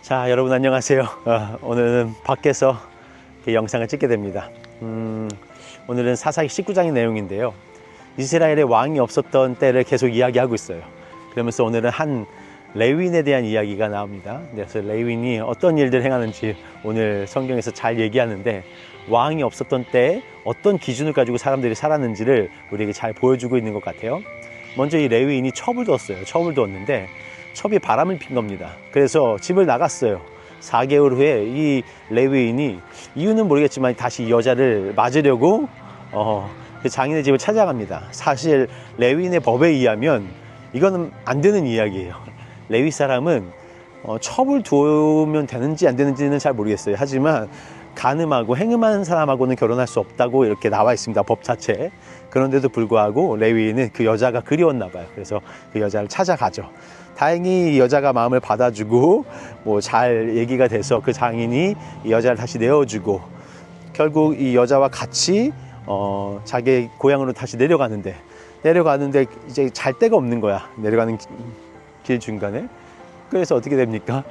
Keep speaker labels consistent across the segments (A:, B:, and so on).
A: 자, 여러분 안녕하세요. 오늘은 밖에서 영상을 찍게 됩니다. 오늘은 사사기 19장의 내용인데요. 이스라엘에 왕이 없었던 때를 계속 이야기하고 있어요. 그러면서 오늘은 한 레위인에 대한 이야기가 나옵니다. 그래서 레위인이 어떤 일들을 행하는지 오늘 성경에서 잘 얘기하는데, 왕이 없었던 때에 어떤 기준을 가지고 사람들이 살았는지를 우리에게 잘 보여주고 있는 것 같아요. 먼저 이 레위인이 첩을 두었어요. 첩을 두었는데 첩이 바람을 핀 겁니다. 그래서 집을 나갔어요. 4개월 후에 이 레위인이, 이유는 모르겠지만 다시 이 여자를 맞으려고 그 장인의 집을 찾아갑니다. 사실 레위인의 법에 의하면 이거는 안 되는 이야기예요. 레위 사람은 첩을 두면 되는지 안 되는지는 잘 모르겠어요. 하지만 간음하고 행음하는 사람하고는 결혼할 수 없다고 이렇게 나와 있습니다, 법 자체에. 그런데도 불구하고 레위인은 그 여자가 그리웠나 봐요. 그래서 그 여자를 찾아가죠. 다행히 이 여자가 마음을 받아주고 뭐 잘 얘기가 돼서 그 장인이 이 여자를 다시 내어주고, 결국 이 여자와 같이 자기 고향으로 다시 내려가는데 이제 잘 데가 없는 거야, 내려가는 길 중간에. 그래서 어떻게 됩니까?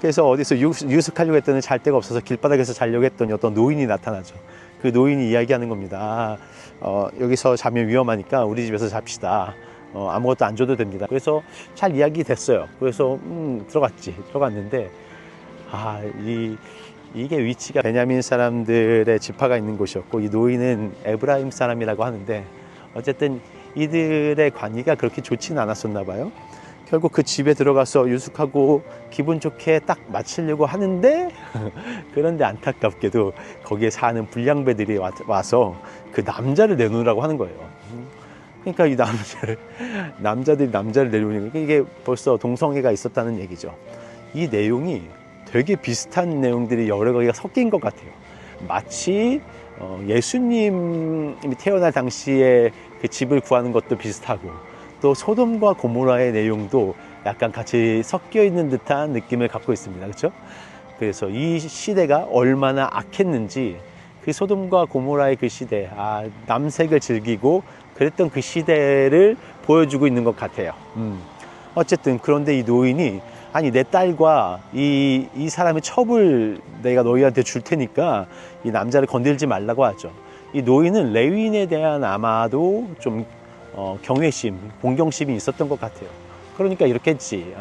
A: 그래서 어디서 유숙하려고 했더니 잘 데가 없어서 길바닥에서 자려고 했더니 어떤 노인이 나타나죠. 그 노인이 이야기하는 겁니다. 여기서 자면 위험하니까 우리 집에서 잡시다. 아무것도 안 줘도 됩니다. 그래서 잘 이야기 됐어요. 그래서 들어갔는데 이게 위치가 베냐민 사람들의 지파가 있는 곳이었고, 이 노인은 에브라임 사람이라고 하는데, 어쨌든 이들의 관계가 그렇게 좋지는 않았었나 봐요. 결국 그 집에 들어가서 유숙하고 기분 좋게 딱 마치려고 하는데 그런데 안타깝게도 거기에 사는 불량배들이 와서 그 남자를 내놓으라고 하는 거예요. 그러니까 이 남자들이 남자를 내려오니까 이게 벌써 동성애가 있었다는 얘기죠. 이 내용이 되게 비슷한 내용들이 여러 가지가 섞인 것 같아요. 마치 예수님이 태어날 당시에 그 집을 구하는 것도 비슷하고, 또 소돔과 고모라의 내용도 약간 같이 섞여 있는 듯한 느낌을 갖고 있습니다. 그렇죠? 그래서 이 시대가 얼마나 악했는지, 그 소돔과 고모라의 그 시대, 남색을 즐기고 그랬던 그 시대를 보여주고 있는 것 같아요. 어쨌든 그런데 이 노인이, 아니 내 딸과 이 사람의 첩을 내가 너희한테 줄 테니까 이 남자를 건들지 말라고 하죠. 이 노인은 레위인에 대한 아마도 좀 경외심, 공경심이 있었던 것 같아요. 그러니까 이렇게 했지.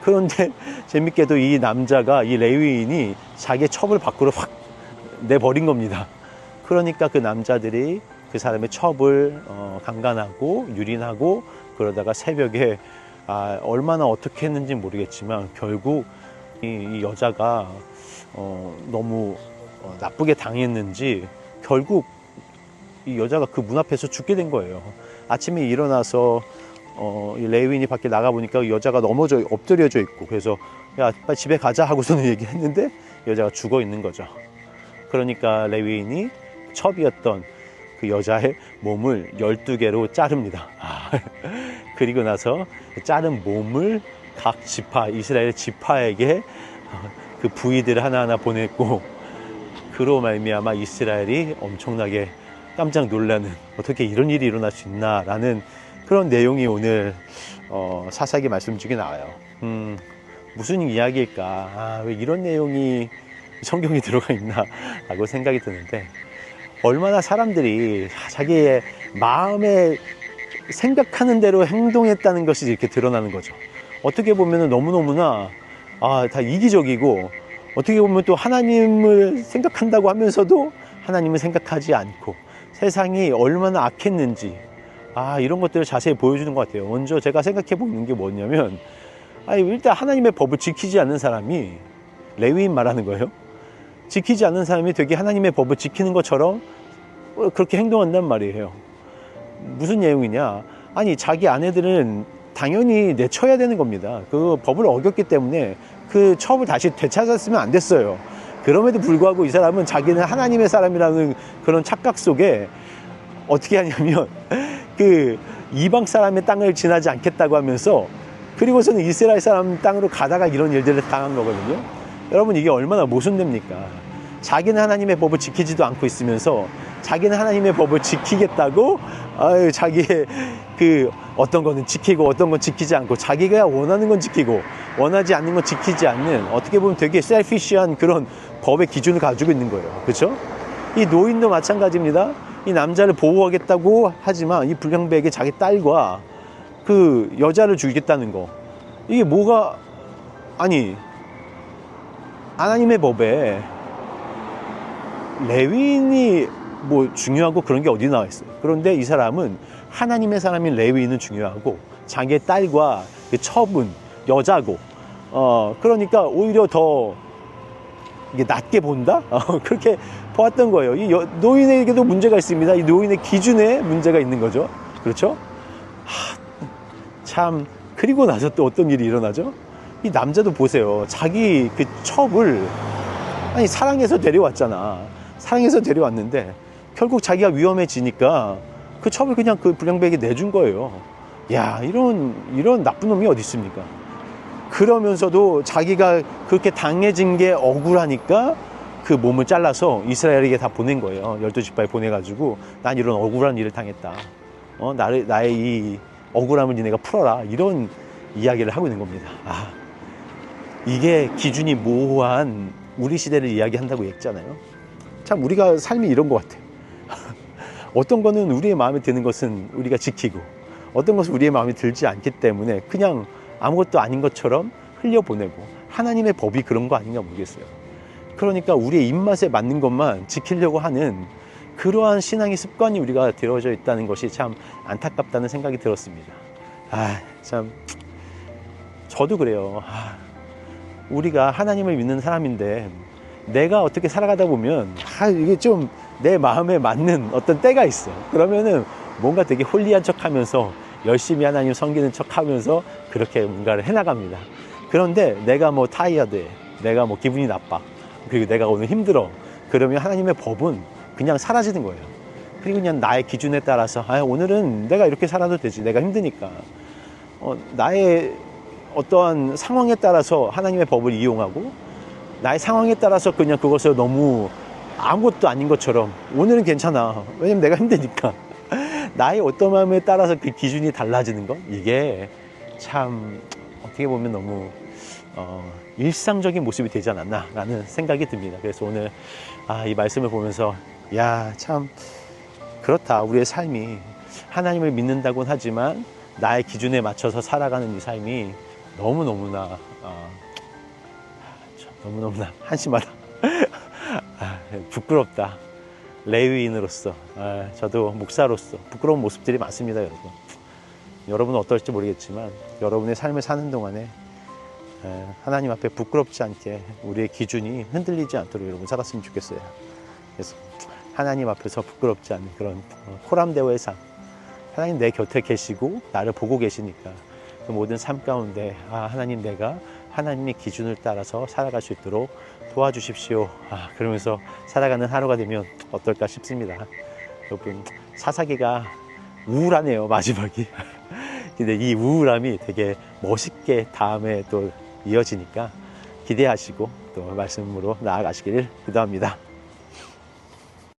A: 그런데 재밌게도 이 남자가, 이 레위인이 자기의 첩을 밖으로 확 내버린 겁니다. 그러니까 그 남자들이 그 사람의 첩을 강간하고 유린하고, 그러다가 새벽에 얼마나 어떻게 했는지 모르겠지만 결국 이 여자가 너무 나쁘게 당했는지 결국 이 여자가 그 문 앞에서 죽게 된 거예요. 아침에 일어나서 이 레위인이 밖에 나가보니까 여자가 엎드려져 있고, 그래서 야 빨리 집에 가자 하고서는 얘기했는데 여자가 죽어 있는 거죠. 그러니까 레위인이 첩이었던 그 여자의 몸을 12개로 자릅니다. 그리고 나서 자른 몸을 각 지파, 이스라엘 지파에게 그 부위들을 하나하나 보냈고, 그로 말미암아 이스라엘이 엄청나게 깜짝 놀라는, 어떻게 이런 일이 일어날 수 있나 라는 그런 내용이 오늘 사사기 말씀 중에 나와요. 무슨 이야기일까? 왜 이런 내용이 성경에 들어가 있나 라고 생각이 드는데, 얼마나 사람들이 자기의 마음에 생각하는 대로 행동했다는 것이 이렇게 드러나는 거죠. 어떻게 보면 너무너무나 다 이기적이고, 어떻게 보면 또 하나님을 생각한다고 하면서도 하나님을 생각하지 않고, 세상이 얼마나 악했는지 이런 것들을 자세히 보여주는 것 같아요. 먼저 제가 생각해 보는 게 뭐냐면, 일단 하나님의 법을 지키지 않는 사람이, 레위인 말하는 거예요. 지키지 않는 사람이 되게 하나님의 법을 지키는 것처럼 그렇게 행동한단 말이에요. 무슨 내용이냐? 자기 아내들은 당연히 내쳐야 되는 겁니다. 그 법을 어겼기 때문에 그 첩을 다시 되찾았으면 안 됐어요. 그럼에도 불구하고 이 사람은 자기는 하나님의 사람이라는 그런 착각 속에 어떻게 하냐면 그 이방 사람의 땅을 지나지 않겠다고 하면서, 그리고서는 이스라엘 사람 땅으로 가다가 이런 일들을 당한 거거든요. 여러분, 이게 얼마나 모순됩니까? 자기는 하나님의 법을 지키지도 않고 있으면서 자기는 하나님의 법을 지키겠다고 아유, 자기의 그 어떤 거는 지키고 어떤 건 지키지 않고 자기가 원하는 건 지키고 원하지 않는 건 지키지 않는 어떻게 보면 되게 셀피시한 그런 법의 기준을 가지고 있는 거예요. 그렇죠? 이 노인도 마찬가지입니다. 이 남자를 보호하겠다고 하지만 이 불량배에게 자기 딸과 그 여자를 주겠다는 거, 이게 뭐가, 아니 하나님의 법에 레위인이 뭐 중요하고 그런 게 어디 나와 있어요. 그런데 이 사람은 하나님의 사람인 레위인은 중요하고 자기의 딸과 그 처분 여자고 그러니까 오히려 더 이게 낮게 본다? 그렇게 보았던 거예요. 이 노인에게도 문제가 있습니다. 이 노인의 기준에 문제가 있는 거죠. 그렇죠? 참, 그리고 나서 또 어떤 일이 일어나죠? 이 남자도 보세요. 자기 그 첩을, 아니, 사랑해서 데려왔잖아. 사랑해서 데려왔는데, 결국 자기가 위험해지니까 그 첩을 그냥 그 불량배에게 내준 거예요. 야, 이런 나쁜 놈이 어디 있습니까? 그러면서도 자기가 그렇게 당해진 게 억울하니까 그 몸을 잘라서 이스라엘에게 다 보낸 거예요. 12지파에 보내가지고 난 이런 억울한 일을 당했다. 나의 이 억울함을 니네가 풀어라. 이런 이야기를 하고 있는 겁니다. 이게 기준이 모호한 우리 시대를 이야기한다고 했잖아요. 참 우리가 삶이 이런 것 같아요. 어떤 거는 우리의 마음에 드는 것은 우리가 지키고 어떤 것은 우리의 마음에 들지 않기 때문에 그냥 아무것도 아닌 것처럼 흘려보내고 하나님의 법이 그런 거 아닌가 모르겠어요. 그러니까 우리의 입맛에 맞는 것만 지키려고 하는 그러한 신앙의 습관이 우리가 되어져 있다는 것이 참 안타깝다는 생각이 들었습니다. 참 저도 그래요. 우리가 하나님을 믿는 사람인데 내가 어떻게 살아가다 보면 이게 좀 내 마음에 맞는 어떤 때가 있어. 그러면은 뭔가 되게 홀리한 척하면서 열심히 하나님 섬기는 척하면서 그렇게 뭔가를 해나갑니다. 그런데 내가 뭐 타이어드해, 내가 뭐 기분이 나빠, 그리고 내가 오늘 힘들어, 그러면 하나님의 법은 그냥 사라지는 거예요. 그리고 그냥 나의 기준에 따라서 오늘은 내가 이렇게 살아도 되지, 내가 힘드니까. 나의 어떠한 상황에 따라서 하나님의 법을 이용하고 나의 상황에 따라서 그냥 그것을 너무 아무것도 아닌 것처럼 오늘은 괜찮아, 왜냐면 내가 힘드니까. 나의 어떤 마음에 따라서 그 기준이 달라지는 것, 이게 참 어떻게 보면 너무 일상적인 모습이 되지 않았나 라는 생각이 듭니다. 그래서 오늘 이 말씀을 보면서 참 그렇다. 우리의 삶이 하나님을 믿는다고는 하지만 나의 기준에 맞춰서 살아가는 이 삶이 너무너무나 한심하다. 부끄럽다. 레위인으로서, 저도 목사로서 부끄러운 모습들이 많습니다. 여러분은 어떨지 모르겠지만 여러분의 삶을 사는 동안에 하나님 앞에 부끄럽지 않게 우리의 기준이 흔들리지 않도록 여러분 살았으면 좋겠어요. 그래서 하나님 앞에서 부끄럽지 않은 그런 호람대오의 삶, 하나님 내 곁에 계시고 나를 보고 계시니까 그 모든 삶 가운데 하나님, 내가 하나님의 기준을 따라서 살아갈 수 있도록 도와주십시오. 그러면서 살아가는 하루가 되면 어떨까 싶습니다. 여러분, 사사기가 우울하네요, 마지막이. 근데 이 우울함이 되게 멋있게 다음에 또 이어지니까 기대하시고 또 말씀으로 나아가시기를 기도합니다.